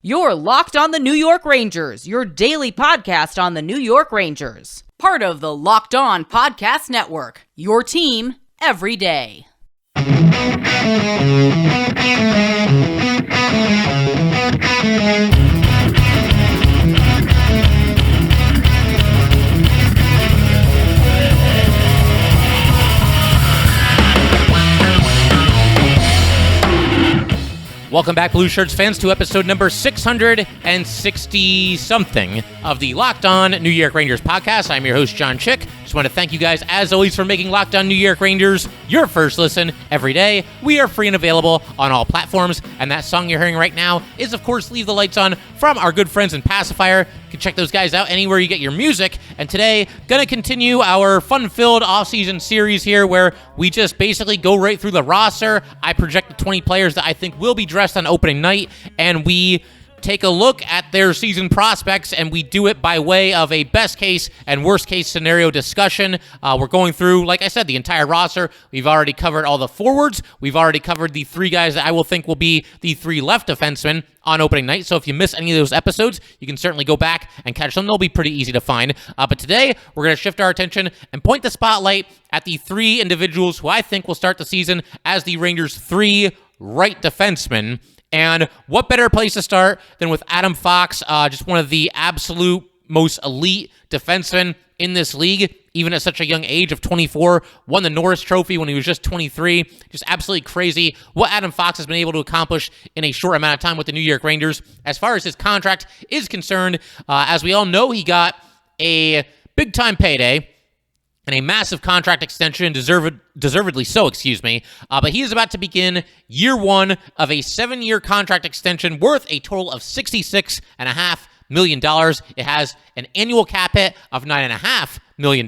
You're Locked on the New York Rangers, your daily podcast on the New York Rangers. Part of the Locked On Podcast Network, your team every day. Welcome back, Blue Shirts fans, to episode number 660-something of the Locked On New York Rangers podcast. I'm your host, John Chick. Just want to thank you guys, as always, for making Locked On New York Rangers your first listen every day. We are free and available on all platforms, and that song you're hearing right now is, of course, Leave the Lights On from our good friends in Passafire. You can check those guys out anywhere you get your music. And today, going to continue our fun-filled off-season series here where we just basically go right through the roster. I project the 20 players that I think will be dressed on opening night, and we take a look at their season prospects, and we do it by way of a best case and worst case scenario discussion. We're going through, like I said, the entire roster. We've already covered all the forwards. We've already covered the three guys that I will think will be the three left defensemen on opening night. So if you miss any of those episodes, you can certainly go back and catch them. They'll be pretty easy to find. But today, we're going to shift our attention and point the spotlight at the three individuals who I think will start the season as the Rangers' three right defensemen. And what better place to start than with Adam Fox, just one of the absolute most elite defensemen in this league, even at such a young age of 24, won the Norris Trophy when he was just 23. Just absolutely crazy what Adam Fox has been able to accomplish in a short amount of time with the New York Rangers. As far as his contract is concerned, as we all know, he got a big-time payday and a massive contract extension, deservedly so, but he is about to begin year one of a 7-year contract extension worth a total of $66.5 million. It has an annual cap hit of $9.5 million.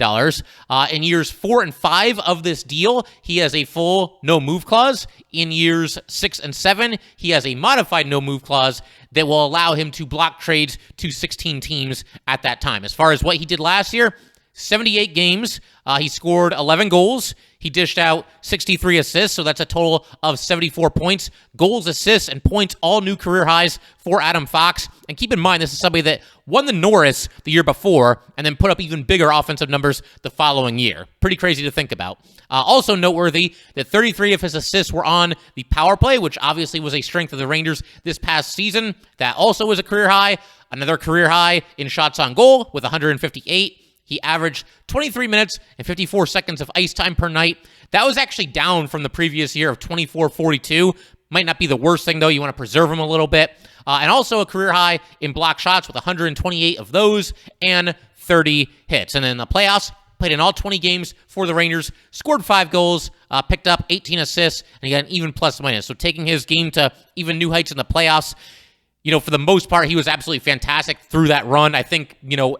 In years 4 and 5 of this deal, he has a full no-move clause. In years 6 and 7, he has a modified no-move clause that will allow him to block trades to 16 teams at that time. As far as what he did last year, 78 games, he scored 11 goals, he dished out 63 assists, so that's a total of 74 points. Goals, assists, and points, all new career highs for Adam Fox. And keep in mind, this is somebody that won the Norris the year before and then put up even bigger offensive numbers the following year. Pretty crazy to think about. Also noteworthy that 33 of his assists were on the power play, which obviously was a strength of the Rangers this past season. That also was a career high. Another career high in shots on goal with 158. He averaged 23 minutes and 54 seconds of ice time per night. That was actually down from the previous year of 24-42. Might not be the worst thing, though. You want to preserve him a little bit. And also a career high in block shots with 128 of those and 30 hits. And then in the playoffs, played in all 20 games for the Rangers, scored 5 goals, picked up 18 assists, and he got an even plus-minus. So taking his game to even new heights in the playoffs, for the most part, he was absolutely fantastic through that run. I think,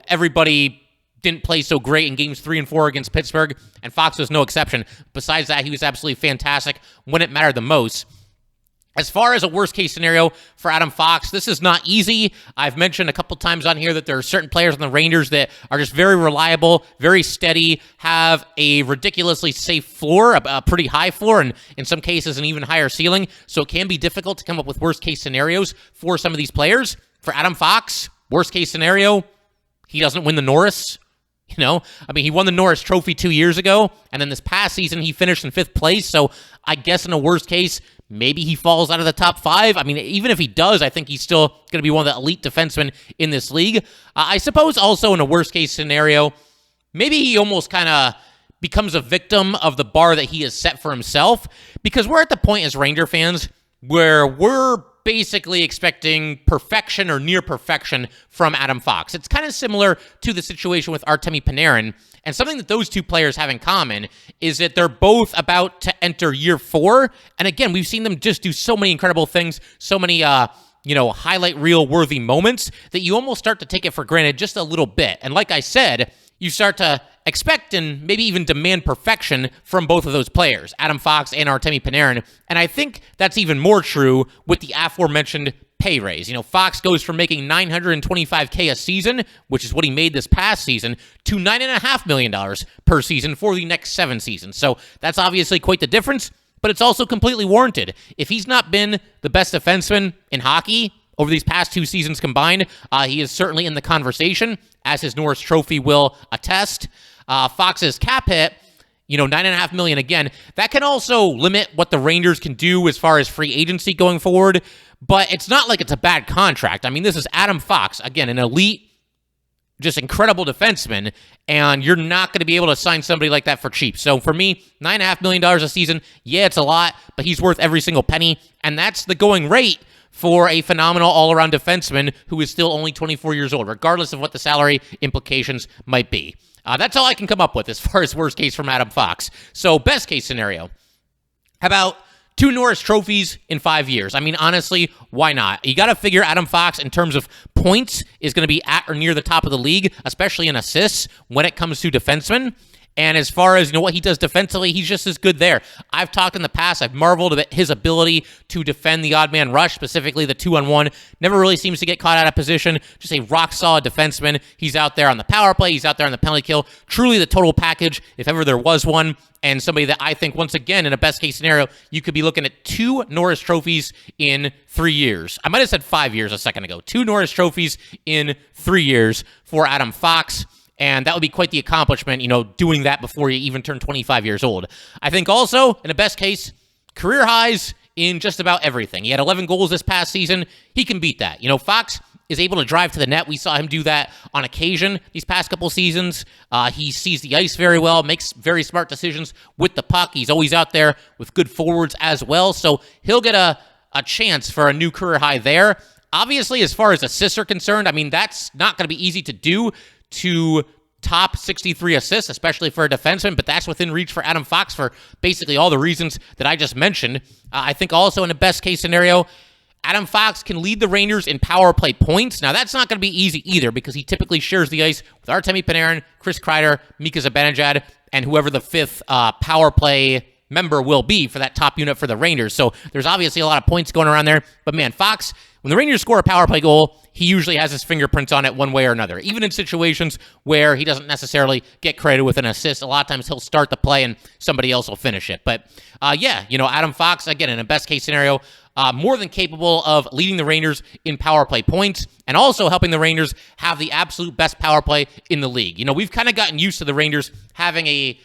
everybody didn't play so great in games 3 and 4 against Pittsburgh, and Fox was no exception. Besides that, he was absolutely fantastic when it mattered the most. As far as a worst-case scenario for Adam Fox, this is not easy. I've mentioned a couple times on here that there are certain players on the Rangers that are just very reliable, very steady, have a ridiculously safe floor, a pretty high floor, and in some cases an even higher ceiling. So it can be difficult to come up with worst-case scenarios for some of these players. For Adam Fox, worst-case scenario, he doesn't win the Norris. He won the Norris Trophy 2 years ago, and then this past season he finished in 5th place, so I guess in a worst case, maybe he falls out of the top 5. Even if he does, I think he's still going to be one of the elite defensemen in this league. I suppose also in a worst case scenario, maybe he almost kind of becomes a victim of the bar that he has set for himself, because we're at the point as Ranger fans where we're basically expecting perfection or near perfection from Adam Fox. It's kind of similar to the situation with Artemi Panarin, and something that those two players have in common is that they're both about to enter year 4, and again, we've seen them just do so many incredible things, so many highlight reel worthy moments that you almost start to take it for granted just a little bit. And like I said, you start to expect and maybe even demand perfection from both of those players, Adam Fox and Artemi Panarin. And I think that's even more true with the aforementioned pay raise. Fox goes from making $925K a season, which is what he made this past season, to $9.5 million per season for the next 7 seasons. So that's obviously quite the difference, but it's also completely warranted. If he's not been the best defenseman in hockey over these past 2 seasons combined. He is certainly in the conversation, as his Norris Trophy will attest. Fox's cap hit, $9.5 million again. That can also limit what the Rangers can do as far as free agency going forward, but it's not like it's a bad contract. I mean, this is Adam Fox, again, an elite, just incredible defenseman, and you're not going to be able to sign somebody like that for cheap. So for me, $9.5 million a season, yeah, it's a lot, but he's worth every single penny, and that's the going rate for a phenomenal all-around defenseman who is still only 24 years old, regardless of what the salary implications might be. That's all I can come up with as far as worst case from Adam Fox. So best case scenario, how about 2 Norris trophies in 5 years? I mean, honestly, why not? You got to figure Adam Fox, in terms of points, is going to be at or near the top of the league, especially in assists when it comes to defensemen. And as far as what he does defensively, he's just as good there. I've talked in the past, I've marveled at his ability to defend the odd man rush, specifically the 2-on-1. Never really seems to get caught out of position. Just a rock-solid defenseman. He's out there on the power play. He's out there on the penalty kill. Truly the total package, if ever there was one. And somebody that I think, once again, in a best-case scenario, you could be looking at 2 Norris trophies in 3 years. I might have said 5 years a second ago. 2 Norris trophies in 3 years for Adam Fox. And that would be quite the accomplishment, doing that before you even turn 25 years old. I think also, in a best case, career highs in just about everything. He had 11 goals this past season. He can beat that. Fox is able to drive to the net. We saw him do that on occasion these past couple seasons. He sees the ice very well, makes very smart decisions with the puck. He's always out there with good forwards as well. So he'll get a chance for a new career high there. Obviously, as far as assists are concerned, I mean, that's not going to be easy to do, to top 63 assists, especially for a defenseman, but that's within reach for Adam Fox for basically all the reasons that I just mentioned. I think also in the best case scenario, Adam Fox can lead the Rangers in power play points. Now, that's not going to be easy either, because he typically shares the ice with Artemi Panarin, Chris Kreider, Mika Zibanejad, and whoever the 5th power play member will be for that top unit for the Rangers. So there's obviously a lot of points going around there. But man, Fox, when the Rangers score a power play goal, he usually has his fingerprints on it one way or another. Even in situations where he doesn't necessarily get credited with an assist, a lot of times he'll start the play and somebody else will finish it. But Adam Fox, again, in a best case scenario, more than capable of leading the Rangers in power play points and also helping the Rangers have the absolute best power play in the league. We've kind of gotten used to the Rangers having a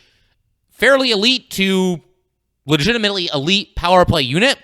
fairly elite to legitimately elite power play unit.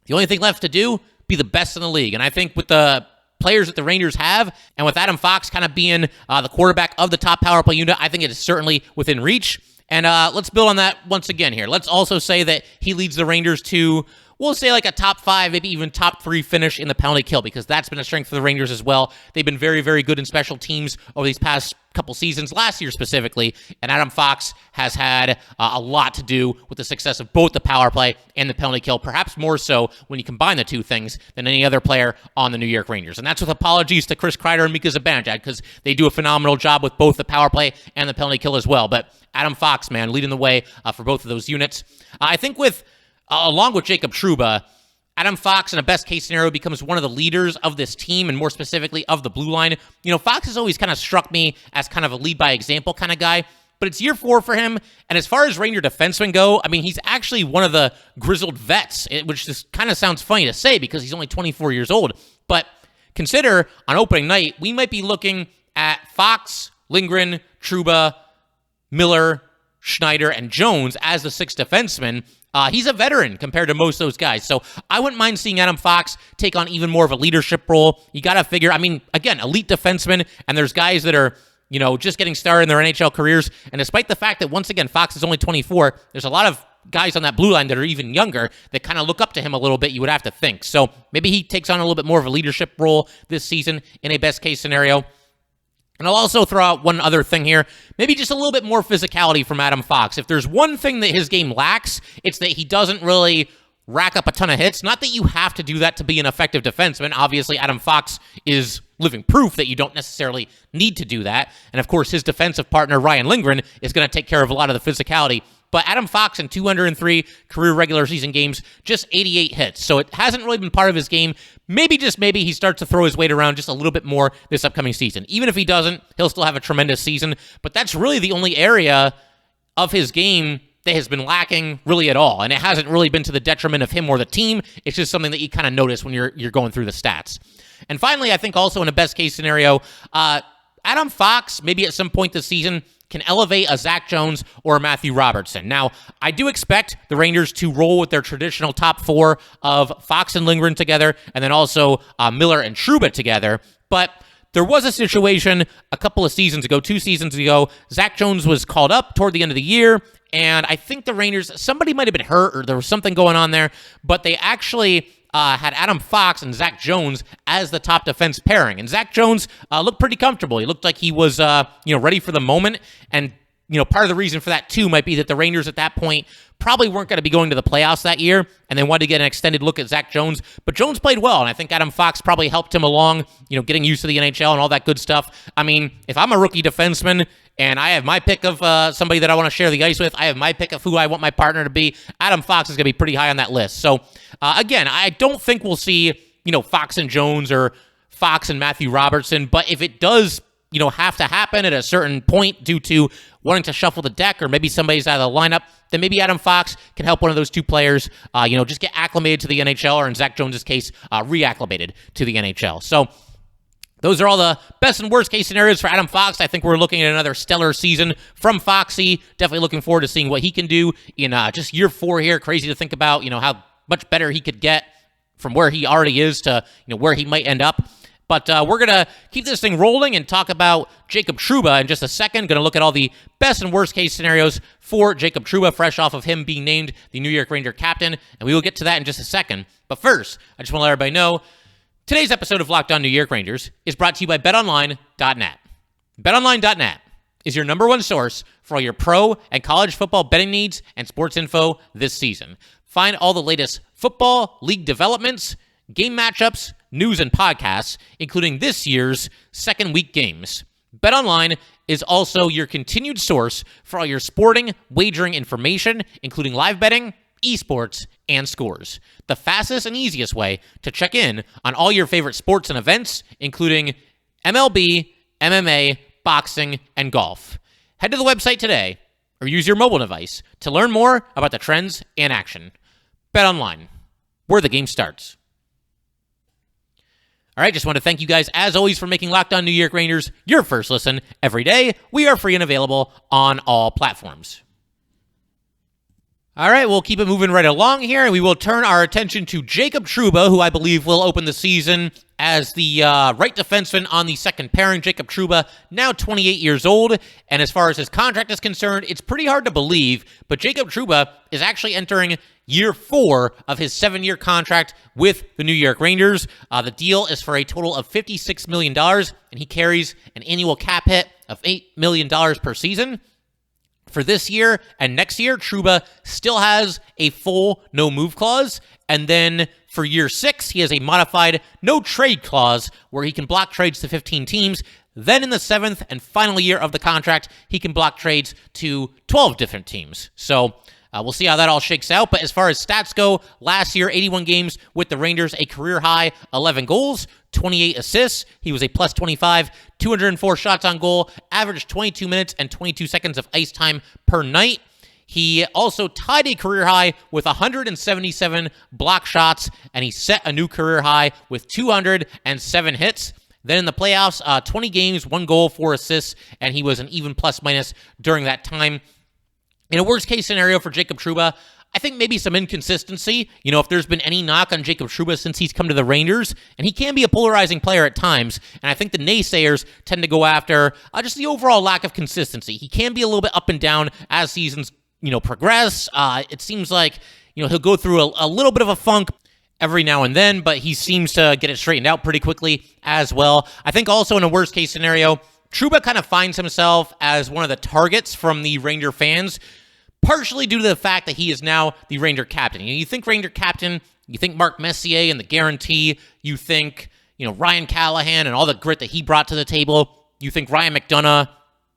The only thing left to do, be the best in the league. And I think with the players that the Rangers have, and with Adam Fox kind of being the quarterback of the top power play unit, I think it is certainly within reach. And let's build on that once again here. Let's also say that he leads the Rangers to, we'll say, like a top 5, maybe even top 3 finish in the penalty kill, because that's been a strength for the Rangers as well. They've been very, very good in special teams over these past couple seasons, last year specifically, and Adam Fox has had a lot to do with the success of both the power play and the penalty kill, perhaps more so when you combine the two things than any other player on the New York Rangers. And that's with apologies to Chris Kreider and Mika Zibanejad, because they do a phenomenal job with both the power play and the penalty kill as well. But Adam Fox, man, leading the way for both of those units. I think along with Jacob Trouba, Adam Fox, in a best-case scenario, becomes one of the leaders of this team, and more specifically of the blue line. Fox has always kind of struck me as kind of a lead-by-example kind of guy, but it's year 4 for him, and as far as Ranger defensemen go, I mean, he's actually one of the grizzled vets, which just kind of sounds funny to say because he's only 24 years old. But consider, on opening night, we might be looking at Fox, Lindgren, Trouba, Miller, Schneider, and Jones as the 6 defensemen. He's a veteran compared to most of those guys. So I wouldn't mind seeing Adam Fox take on even more of a leadership role. You got to figure, I mean, again, elite defenseman, and there's guys that are, just getting started in their NHL careers. And despite the fact that, once again, Fox is only 24, there's a lot of guys on that blue line that are even younger that kind of look up to him a little bit, you would have to think. So maybe he takes on a little bit more of a leadership role this season in a best-case scenario. And I'll also throw out one other thing here. Maybe just a little bit more physicality from Adam Fox. If there's one thing that his game lacks, it's that he doesn't really rack up a ton of hits. Not that you have to do that to be an effective defenseman. Obviously, Adam Fox is living proof that you don't necessarily need to do that. And of course, his defensive partner, Ryan Lindgren, is going to take care of a lot of the physicality. But Adam Fox in 203 career regular season games, just 88 hits. So it hasn't really been part of his game. Maybe, just maybe, he starts to throw his weight around just a little bit more this upcoming season. Even if he doesn't, he'll still have a tremendous season. But that's really the only area of his game that has been lacking really at all. And it hasn't really been to the detriment of him or the team. It's just something that you kind of notice when you're going through the stats. And finally, I think also in a best case scenario, Adam Fox, maybe at some point this season, can elevate a Zach Jones or a Matthew Robertson. Now, I do expect the Rangers to roll with their traditional top four of Fox and Lindgren together, and then also Miller and Trouba together. But there was a situation a couple of seasons ago, 2 seasons ago, Zach Jones was called up toward the end of the year, and I think the Rangers, somebody might have been hurt or there was something going on there, but they actually had Adam Fox and Zach Jones as the top defense pairing. And Zach Jones looked pretty comfortable. He looked like he was ready for the moment. And part of the reason for that, too, might be that the Rangers at that point probably weren't going to be going to the playoffs that year, and they wanted to get an extended look at Zach Jones. But Jones played well, and I think Adam Fox probably helped him along, getting used to the NHL and all that good stuff. I mean, if I'm a rookie defenseman and I have my pick of somebody that I want to share the ice with, I have my pick of who I want my partner to be, Adam Fox is going to be pretty high on that list. So, again, I don't think we'll see, Fox and Jones or Fox and Matthew Robertson, but if it does have to happen at a certain point due to wanting to shuffle the deck or maybe somebody's out of the lineup, then maybe Adam Fox can help one of those two players, just get acclimated to the NHL, or in Zach Jones' case, reacclimated to the NHL. So those are all the best and worst case scenarios for Adam Fox. I think we're looking at another stellar season from Foxy. Definitely looking forward to seeing what he can do in just year 4 here. Crazy to think about, how much better he could get from where he already is to, where he might end up. But we're going to keep this thing rolling and talk about Jacob Trouba in just a second. Going to look at all the best and worst case scenarios for Jacob Trouba, fresh off of him being named the New York Ranger captain. And we will get to that in just a second. But first, I just want to let everybody know, today's episode of Locked On New York Rangers is brought to you by BetOnline.net. BetOnline.net is your number one source for all your pro and college football betting needs and sports info this season. Find all the latest football, league developments, game matchups, news, and podcasts, including this year's second week games. BetOnline is also your continued source for all your sporting wagering information, including live betting, esports, and scores. The fastest and easiest way to check in on all your favorite sports and events, including MLB, MMA, boxing, and golf. Head to the website today or use your mobile device to learn more about the trends and action. BetOnline, where the game starts. All right, just want to thank you guys, as always, for making Locked On New York Rangers your first listen every day. We are free and available on all platforms. All right, we'll keep it moving right along here, and we will turn our attention to Jacob Trouba, who I believe will open the season as the right defenseman on the second pairing. Jacob Trouba, now 28 years old, and as far as his contract is concerned, it's pretty hard to believe, but Jacob Trouba is actually entering year 4 of his 7-year contract with the New York Rangers. The deal is for a total of $56 million, and he carries an annual cap hit of $8 million per season. For this year and next year, Trouba still has a full no-move clause, and then for year 6, he has a modified no-trade clause where he can block trades to 15 teams. Then in the 7th and final year of the contract, he can block trades to 12 different teams. So we'll see how that all shakes out. But as far as stats go, last year, 81 games with the Rangers, a career-high 11 goals, 28 assists. He was a plus 25, 204 shots on goal, averaged 22 minutes and 22 seconds of ice time per night. He also tied a career high with 177 block shots, and he set a new career high with 207 hits. Then in the playoffs, 20 games, 1 goal, 4 assists, and he was an even plus-minus during that time. In a worst-case scenario for Jacob Trouba, I think maybe some inconsistency. If there's been any knock on Jacob Trouba since he's come to the Rangers, and he can be a polarizing player at times, and I think the naysayers tend to go after just the overall lack of consistency. He can be a little bit up and down as seasons, progress. It seems like, he'll go through a little bit of a funk every now and then, but he seems to get it straightened out pretty quickly as well. I think also in a worst-case scenario, Trouba kind of finds himself as one of the targets from the Ranger fans, partially due to the fact that he is now the Ranger captain. You think Ranger captain, you think Mark Messier and the guarantee, you think, Ryan Callahan and all the grit that he brought to the table, you think Ryan McDonough,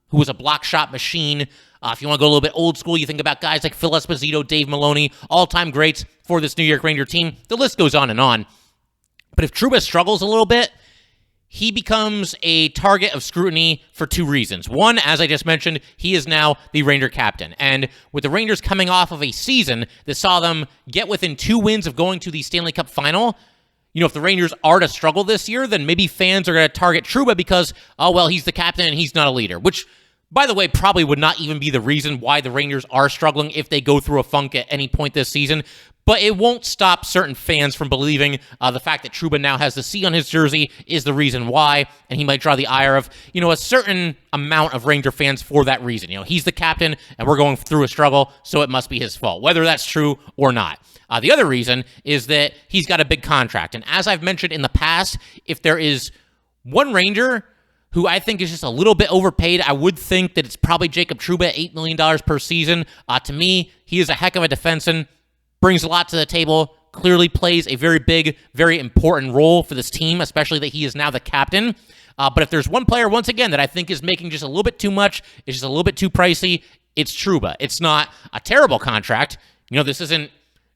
who was a block shot machine. If you want to go a little bit old school, you think about guys like Phil Esposito, Dave Maloney, all-time greats for this New York Ranger team. The list goes on and on. But if Trouba struggles a little bit, he becomes a target of scrutiny for two reasons. One, as I just mentioned, he is now the Ranger captain. And with the Rangers coming off of a season that saw them get within 2 wins of going to the Stanley Cup final, if the Rangers are to struggle this year, then maybe fans are going to target Trouba because, oh, well, he's the captain and he's not a leader, which, by the way, probably would not even be the reason why the Rangers are struggling if they go through a funk at any point this season. But it won't stop certain fans from believing the fact that Trouba now has the C on his jersey is the reason why, and he might draw the ire of, a certain amount of Ranger fans for that reason. He's the captain, and we're going through a struggle, so it must be his fault, whether that's true or not. The other reason is that he's got a big contract, and as I've mentioned in the past, if there is one Ranger who I think is just a little bit overpaid, I would think that it's probably Jacob Trouba at $8 million per season. To me, he is a heck of a defenseman. Brings a lot to the table, clearly plays a very big, very important role for this team, especially that he is now the captain. But if there's one player, once again, that I think is making just a little bit too much, is just a little bit too pricey, it's Trouba. It's not a terrible contract. This isn't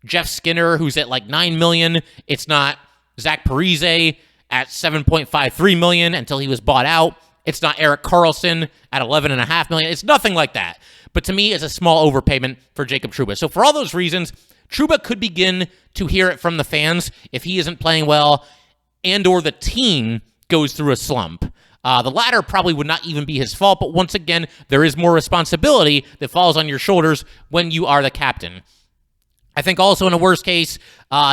Jeff Skinner, who's at like $9 million. It's not Zach Parise at $7.53 million until he was bought out. It's not Erik Karlsson at $11.5 million. It's nothing like that. But to me, it's a small overpayment for Jacob Trouba. So for all those reasons, Trouba could begin to hear it from the fans if he isn't playing well and or the team goes through a slump. The latter probably would not even be his fault, but once again, there is more responsibility that falls on your shoulders when you are the captain. I think also in a worst case,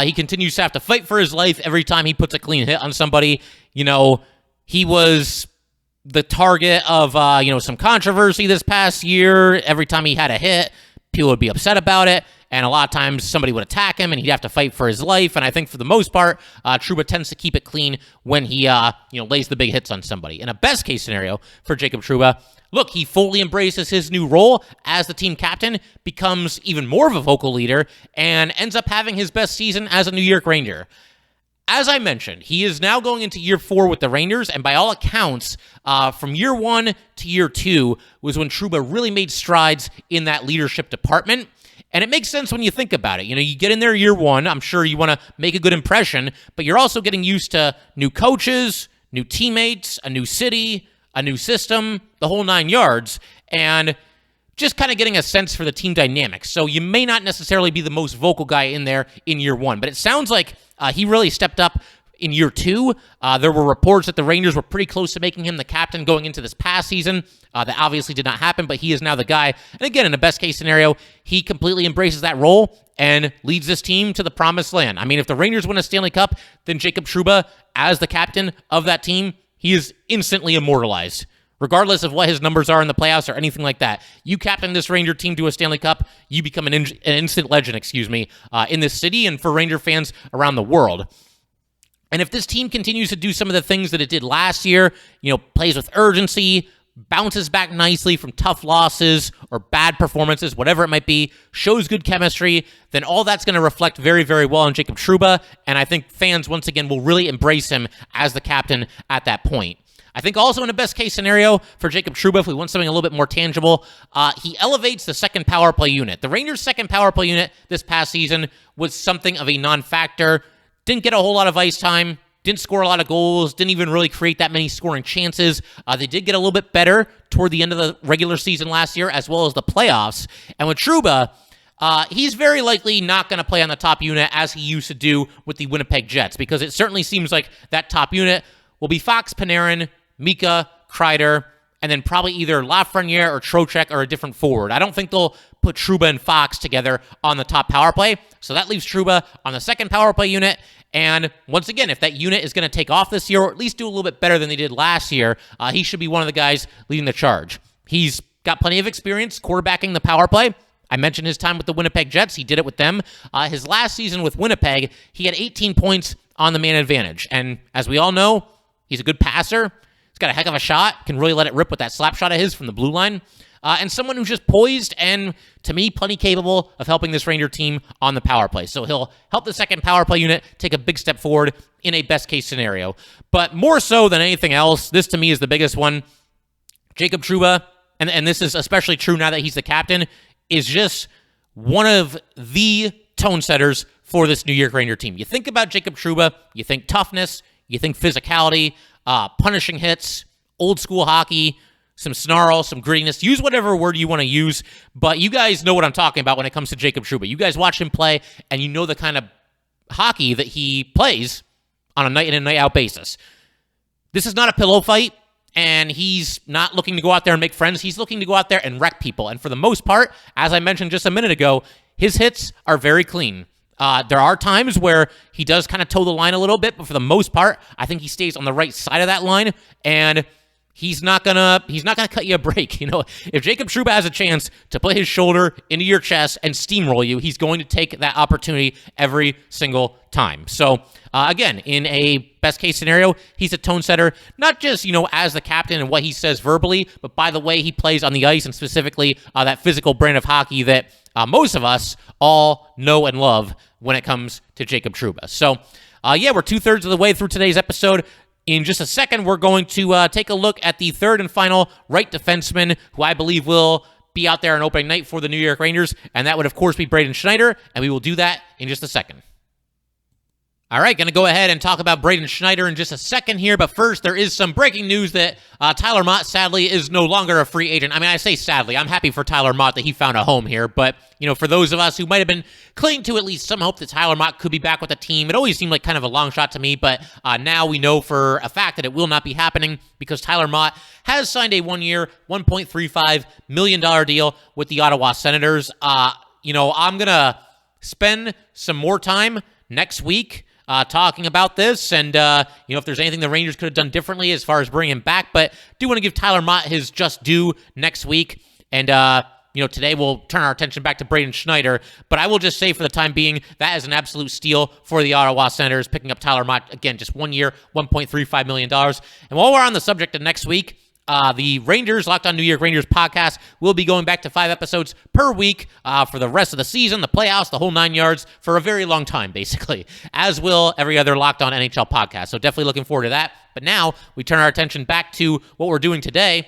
he continues to have to fight for his life every time he puts a clean hit on somebody. He was the target of, some controversy this past year. Every time he had a hit, people would be upset about it. And a lot of times somebody would attack him and he'd have to fight for his life. And I think for the most part, Trouba tends to keep it clean when he, lays the big hits on somebody. In a best case scenario for Jacob Trouba, look, he fully embraces his new role as the team captain, becomes even more of a vocal leader, and ends up having his best season as a New York Ranger. As I mentioned, he is now going into year 4 with the Rangers, and by all accounts, from year 1 to year 2 was when Trouba really made strides in that leadership department. And it makes sense when you think about it. You get in there year 1, I'm sure you want to make a good impression, but you're also getting used to new coaches, new teammates, a new city, a new system, the whole 9 yards, and just kind of getting a sense for the team dynamics. So you may not necessarily be the most vocal guy in there in year 1, but it sounds like he really stepped up in year 2. There were reports that the Rangers were pretty close to making him the captain going into this past season. That obviously did not happen, but he is now the guy. And again, in the best case scenario, he completely embraces that role and leads this team to the promised land. I mean, if the Rangers win a Stanley Cup, then Jacob Trouba, as the captain of that team, he is instantly immortalized. Regardless of what his numbers are in the playoffs or anything like that. You captain this Ranger team to a Stanley Cup, you become an instant legend, in this city and for Ranger fans around the world. And if this team continues to do some of the things that it did last year, plays with urgency, bounces back nicely from tough losses or bad performances, whatever it might be, shows good chemistry, then all that's going to reflect very, very well on Jacob Trouba, and I think fans, once again, will really embrace him as the captain at that point. I think also in a best-case scenario for Jacob Trouba, if we want something a little bit more tangible, he elevates the second power play unit. The Rangers' second power play unit this past season was something of a non-factor. Didn't get a whole lot of ice time, didn't score a lot of goals, didn't even really create that many scoring chances. They did get a little bit better toward the end of the regular season last year, as well as the playoffs. And with Trouba, he's very likely not going to play on the top unit as he used to do with the Winnipeg Jets, because it certainly seems like that top unit will be Fox, Panarin, Mika, Kreider, and then probably either Lafreniere or Trocheck or a different forward. I don't think they'll put Trouba and Fox together on the top power play, so that leaves Trouba on the second power play unit. And once again, if that unit is going to take off this year, or at least do a little bit better than they did last year, he should be one of the guys leading the charge. He's got plenty of experience quarterbacking the power play. I mentioned his time with the Winnipeg Jets. He did it with them. His last season with Winnipeg, he had 18 points on the man advantage. And as we all know, he's a good passer. He's got a heck of a shot, can really let it rip with that slap shot of his from the blue line. And someone who's just poised and, to me, plenty capable of helping this Ranger team on the power play. So he'll help the second power play unit take a big step forward in a best-case scenario. But more so than anything else, this to me is the biggest one. Jacob Trouba, and this is especially true now that he's the captain, is just one of the tone setters for this New York Ranger team. You think about Jacob Trouba, you think toughness, you think physicality, punishing hits, old school hockey, some snarl, some grittiness. Use whatever word you want to use, but you guys know what I'm talking about when it comes to Jacob Trouba. You guys watch him play, and you know the kind of hockey that he plays on a night in and night out basis. This is not a pillow fight, and he's not looking to go out there and make friends. He's looking to go out there and wreck people, and for the most part, as I mentioned just a minute ago, his hits are very clean. There are times where he does kind of toe the line a little bit, but for the most part, I think he stays on the right side of that line, and he's not gonna cut you a break. If Jacob Trouba has a chance to put his shoulder into your chest and steamroll you, he's going to take that opportunity every single time. So again, in a best case scenario, he's a tone setter, not just as the captain and what he says verbally, but by the way he plays on the ice, and specifically that physical brand of hockey that most of us all know and love when it comes to Jacob Trouba. So we're 2/3 of the way through today's episode. In just a second, we're going to take a look at the third and final right defenseman, who I believe will be out there on opening night for the New York Rangers, and that would, of course, be Braden Schneider, and we will do that in just a second. All right, going to go ahead and talk about Braden Schneider in just a second here, but first, there is some breaking news that Tyler Motte, sadly, is no longer a free agent. I mean, I say sadly. I'm happy for Tyler Motte that he found a home here, but, for those of us who might have been clinging to at least some hope that Tyler Motte could be back with the team, it always seemed like kind of a long shot to me, but now we know for a fact that it will not be happening because Tyler Motte has signed a one-year, $1.35 million deal with the Ottawa Senators. I'm going to spend some more time next week talking about this, and if there's anything the Rangers could have done differently as far as bringing him back, but do want to give Tyler Motte his just due next week, and today we'll turn our attention back to Braden Schneider, but I will just say for the time being, that is an absolute steal for the Ottawa Senators, picking up Tyler Motte, again, just 1 year, $1.35 million, and while we're on the subject of next week, the Rangers, Locked On New York Rangers podcast, will be going back to 5 episodes per week for the rest of the season, the playoffs, the whole 9 yards, for a very long time, basically, as will every other Locked On NHL podcast. So definitely looking forward to that. But now we turn our attention back to what we're doing today,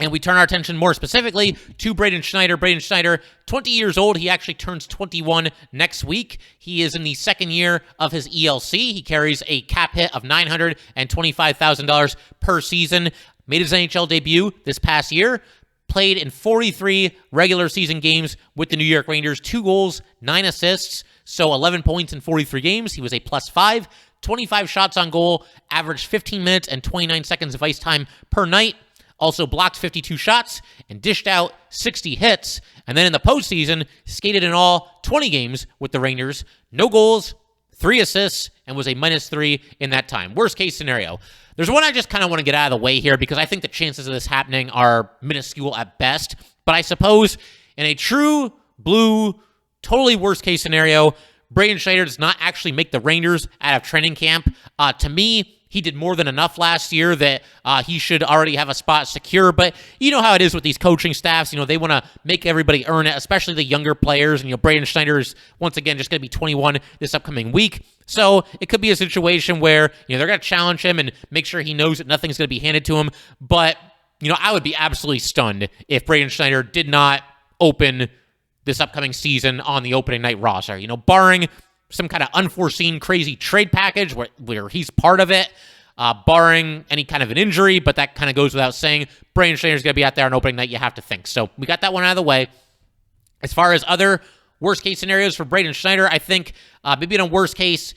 and we turn our attention more specifically to Braden Schneider. Braden Schneider, 20 years old. He actually turns 21 next week. He is in the second year of his ELC. He carries a cap hit of $925,000 per season. Made his NHL debut this past year, played in 43 regular season games with the New York Rangers, 2 goals, 9 assists, so 11 points in 43 games. He was a +5, 25 shots on goal, averaged 15 minutes and 29 seconds of ice time per night, also blocked 52 shots and dished out 60 hits. And then in the postseason, skated in all 20 games with the Rangers, no goals, 3 assists, and was a -3 in that time. Worst case scenario. There's one I just kind of want to get out of the way here because I think the chances of this happening are minuscule at best. But I suppose in a true blue, totally worst case scenario, Braden Schneider does not actually make the Rangers out of training camp. To me, he did more than enough last year that he should already have a spot secure. But you know how it is with these coaching staffs. They want to make everybody earn it, especially the younger players. And, Braden Schneider is, once again, just going to be 21 this upcoming week. So it could be a situation where, they're going to challenge him and make sure he knows that nothing's going to be handed to him. But, I would be absolutely stunned if Braden Schneider did not open this upcoming season on the opening night roster. Barring some kind of unforeseen crazy trade package where he's part of it, barring any kind of an injury, but that kind of goes without saying. Braden Schneider's going to be out there on opening night, you have to think. So we got that one out of the way. As far as other worst case scenarios for Braden Schneider, I think maybe in a worst case,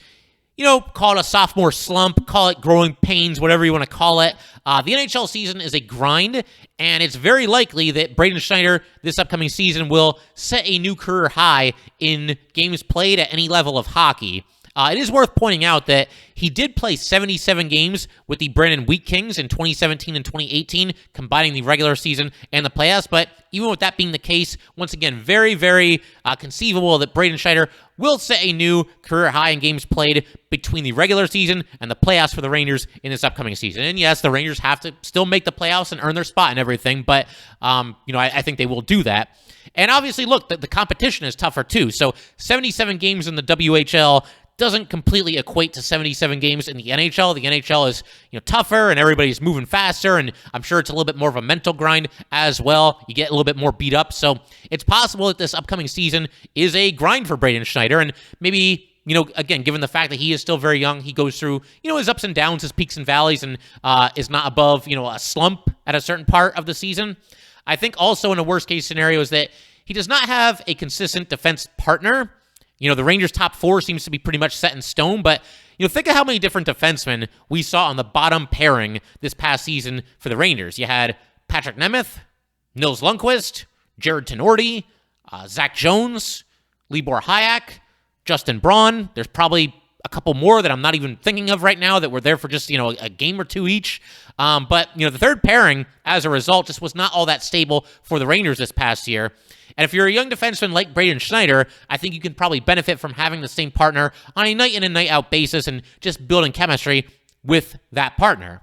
call it a sophomore slump, call it growing pains, whatever you want to call it. The NHL season is a grind, and it's very likely that Braden Schneider this upcoming season will set a new career high in games played at any level of hockey. It is worth pointing out that he did play 77 games with the Brandon Wheat Kings in 2017 and 2018, combining the regular season and the playoffs. But even with that being the case, once again, very, very conceivable that Braden Schneider will set a new career high in games played between the regular season and the playoffs for the Rangers in this upcoming season. And yes, the Rangers have to still make the playoffs and earn their spot and everything, but I think they will do that. And obviously, look, the competition is tougher too. So 77 games in the WHL doesn't completely equate to 77 games in the NHL. The NHL is, tougher and everybody's moving faster, and I'm sure it's a little bit more of a mental grind as well. You get a little bit more beat up, so it's possible that this upcoming season is a grind for Braden Schneider, and maybe again, given the fact that he is still very young, he goes through, his ups and downs, his peaks and valleys, and is not above, a slump at a certain part of the season. I think also in a worst case scenario is that he does not have a consistent defense partner. The Rangers' top four seems to be pretty much set in stone, but think of how many different defensemen we saw on the bottom pairing this past season for the Rangers. You had Patrick Nemeth, Nils Lundqvist, Jared Tenorti, Zach Jones, Libor Hayek, Justin Braun. There's probably a couple more that I'm not even thinking of right now that were there for just, a game or two each. But the third pairing, as a result, just was not all that stable for the Rangers this past year. And if you're a young defenseman like Braden Schneider, I think you can probably benefit from having the same partner on a night in and night out basis and just building chemistry with that partner.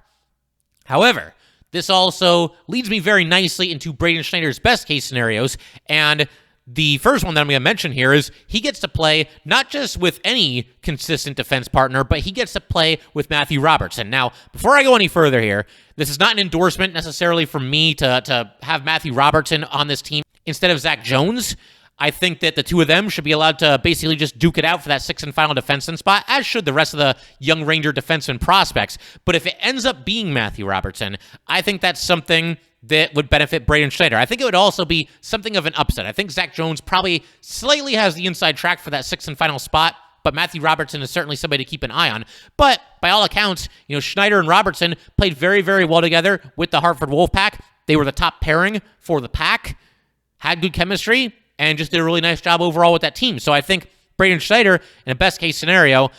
However, this also leads me very nicely into Braden Schneider's best case scenarios. And the first one that I'm going to mention here is he gets to play not just with any consistent defense partner, but he gets to play with Matthew Robertson. Now, before I go any further here, this is not an endorsement necessarily from me to have Matthew Robertson on this team instead of Zach Jones. I think that the two of them should be allowed to basically just duke it out for that sixth and final defenseman spot, as should the rest of the young Ranger defenseman prospects. But if it ends up being Matthew Robertson, I think that's something that would benefit Braden Schneider. I think it would also be something of an upset. I think Zach Jones probably slightly has the inside track for that sixth and final spot, but Matthew Robertson is certainly somebody to keep an eye on. But by all accounts, Schneider and Robertson played very, very well together with the Hartford Wolfpack. They were the top pairing for the pack, had good chemistry, and just did a really nice job overall with that team. So I think Braden Schneider, in a best-case scenario,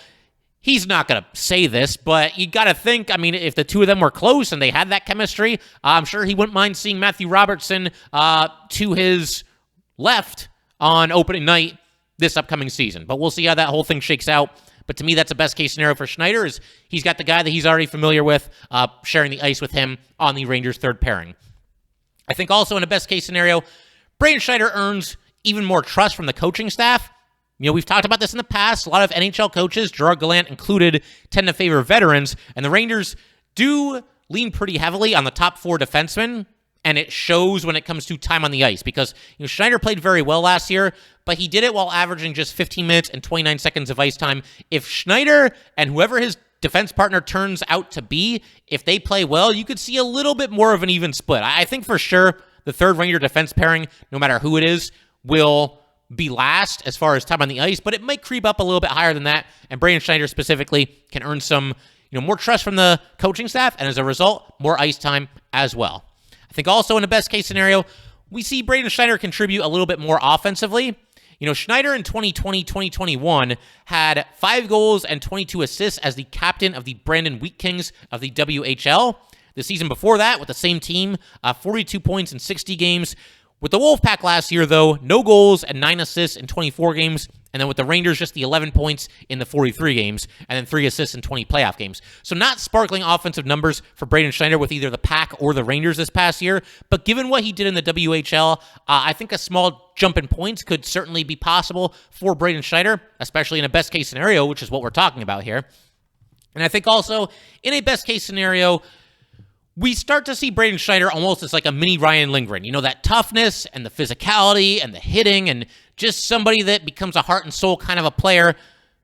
he's not going to say this, but you got to think, if the two of them were close and they had that chemistry, I'm sure he wouldn't mind seeing Matthew Robertson to his left on opening night this upcoming season. But we'll see how that whole thing shakes out. But to me, that's a best-case scenario for Schneider, is he's got the guy that he's already familiar with, sharing the ice with him on the Rangers' third pairing. I think also in a best-case scenario, Braden Schneider earns even more trust from the coaching staff. We've talked about this in the past. A lot of NHL coaches, Gerard Gallant included, tend to favor veterans, and the Rangers do lean pretty heavily on the top four defensemen, and it shows when it comes to time on the ice, because Schneider played very well last year, but he did it while averaging just 15 minutes and 29 seconds of ice time. If Schneider and whoever his defense partner turns out to be, if they play well, you could see a little bit more of an even split. I think for sure the third Ranger defense pairing, no matter who it is, will be last as far as time on the ice, but it might creep up a little bit higher than that, and Braden Schneider specifically can earn some more trust from the coaching staff, and as a result, more ice time as well. I think also in the best case scenario, we see Braden Schneider contribute a little bit more offensively. Schneider in 2020-2021 had 5 goals and 22 assists as the captain of the Brandon Wheat Kings of the WHL. The season before that, with the same team, 42 points in 60 games. With the Wolfpack last year, though, no goals and 9 assists in 24 games. And then with the Rangers, just the 11 points in the 43 games, and then 3 assists in 20 playoff games. So not sparkling offensive numbers for Braden Schneider with either the Pack or the Rangers this past year. But given what he did in the WHL, I think a small jump in points could certainly be possible for Braden Schneider, especially in a best-case scenario, which is what we're talking about here. And I think also, in a best-case scenario, we start to see Braden Schneider almost as like a mini Ryan Lindgren. That toughness and the physicality and the hitting, and just somebody that becomes a heart and soul kind of a player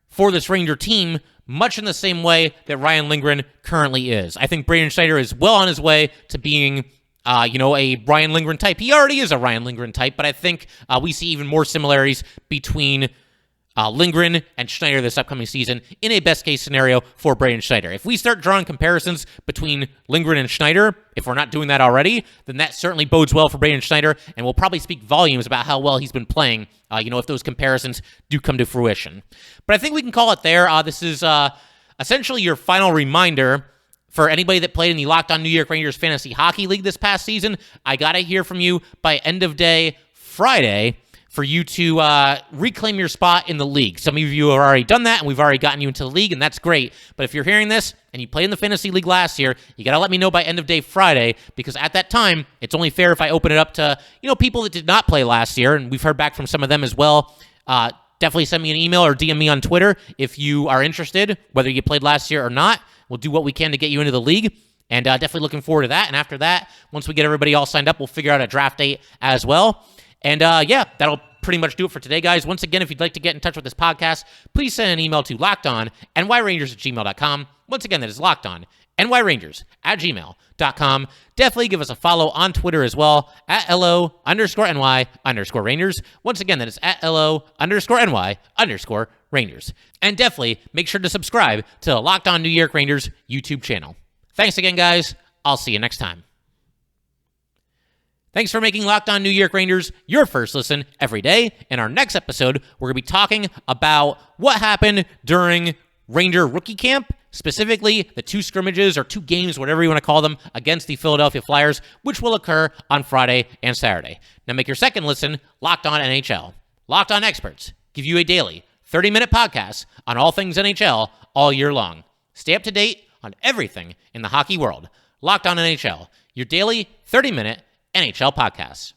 for this Ranger team, much in the same way that Ryan Lindgren currently is. I think Braden Schneider is well on his way to being, a Ryan Lindgren type. He already is a Ryan Lindgren type, but I think we see even more similarities between Lindgren and Schneider this upcoming season in a best-case scenario for Braden Schneider. If we start drawing comparisons between Lindgren and Schneider, if we're not doing that already, then that certainly bodes well for Braden Schneider and will probably speak volumes about how well he's been playing, if those comparisons do come to fruition. But I think we can call it there. This is essentially your final reminder for anybody that played in the Locked On New York Rangers Fantasy Hockey League this past season. I got to hear from you by end of day Friday for you to reclaim your spot in the league. Some of you have already done that, and we've already gotten you into the league, and that's great. But if you're hearing this and you played in the fantasy league last year, you got to let me know by end of day Friday, because at that time, it's only fair if I open it up to people that did not play last year, and we've heard back from some of them as well. Definitely send me an email or DM me on Twitter if you are interested, whether you played last year or not. We'll do what we can to get you into the league, and definitely looking forward to that. And after that, once we get everybody all signed up, we'll figure out a draft date as well. And that'll pretty much do it for today, guys. Once again, if you'd like to get in touch with this podcast, please send an email to lockedonnyrangers@gmail.com. Once again, that is lockedonnyrangers@gmail.com. Definitely give us a follow on Twitter as well, at @LO_NY_Rangers. Once again, that is at @LO_NY_Rangers. And definitely make sure to subscribe to the Locked On New York Rangers YouTube channel. Thanks again, guys. I'll see you next time. Thanks for making Locked On New York Rangers your first listen every day. In our next episode, we're going to be talking about what happened during Ranger rookie camp, specifically the 2 scrimmages or 2 games, whatever you want to call them, against the Philadelphia Flyers, which will occur on Friday and Saturday. Now make your second listen Locked On NHL. Locked On experts give you a daily 30-minute podcast on all things NHL all year long. Stay up to date on everything in the hockey world. Locked On NHL, your daily 30-minute NHL podcast.